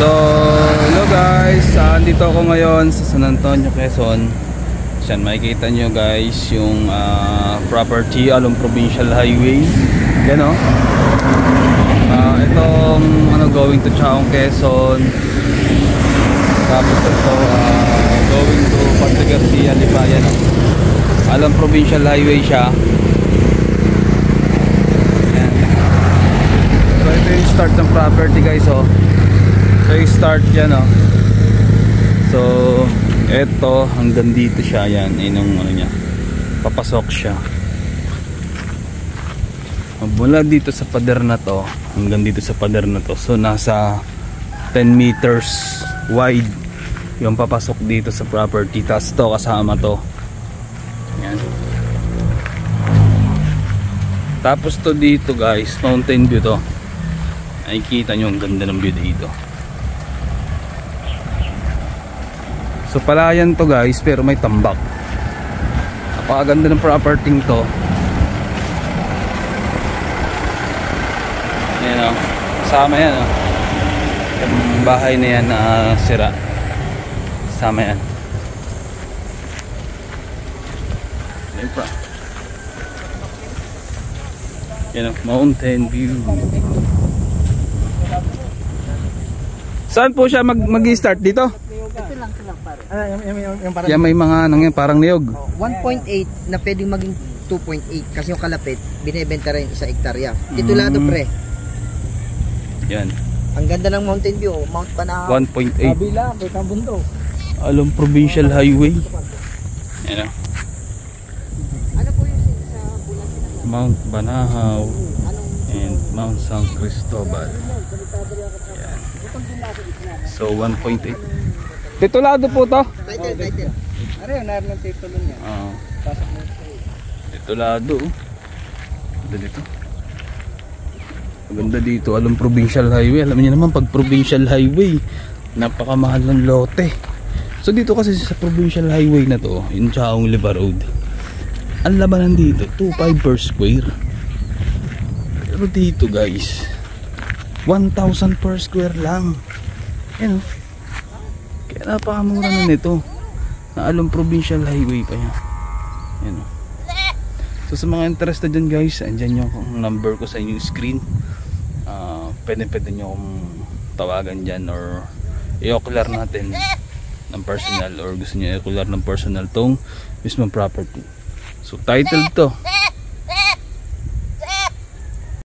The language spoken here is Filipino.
So, hello guys, andito ako ngayon sa San Antonio, Quezon. Diyan makikita nyo guys yung property along Provincial Highway. Yan o. Itong going to Chaong, Quezon. Tapos ito going to Puerto Garcia, Lipayan. Along Provincial Highway siya. Yan. So ito yung start ng property guys o. So i-start yan o. So eto hanggang dito siya. Yan yung ano niya, papasok siya mula dito sa pader na to hanggang dito sa pader na to. So nasa 10 meters wide yung papasok dito sa property. Tapos to kasama to. Yan. Tapos to dito guys, mountain view to. Nakikita nyo ang ganda ng view dito. So palayan to guys, pero may tambak. Napakaganda ng property to. Ayan o, kasama yan o. Yung bahay na yan na sira, kasama yan. Yan o, mountain view. Saan po siya mag-start dito? Ito lang pare. Yan may mga anong yan, parang niyog. 1.8 na pwedeng maging 2.8 kasi yung kalapit binebenta rin sa hektarya. Titulado pre. Yan. Ang ganda ng mountain view, Mount Banahaw. 1.8. Kabila, may bundok. Along Provincial Highway. Yan o. Ano po yung sa bulan? Mount Banahaw and Mount San Cristobal. Yan. So 1.8. Titulado po to? Title. Ano yun, naroon ng titulo niya. Pasok mo. Titulado. Ganda dito. Maganda dito. Along Provincial Highway. Alam niyo naman pag Provincial Highway, napakamahal ng lote. So dito kasi sa Provincial Highway na to, yung Chaong Lipa Road, ang labanan dito 2.5 per square. Pero dito guys 1,000 per square lang. Yan o. Kaya napakamura na nito. Na along Provincial Highway pa yan. Yan o. So sa mga interested dyan guys, andyan yung number ko sa inyong screen. Pwede nyo akong tawagan dyan or i-ocular natin ng personal, or gusto nyo i-ocular ng personal tong mismong property. So title to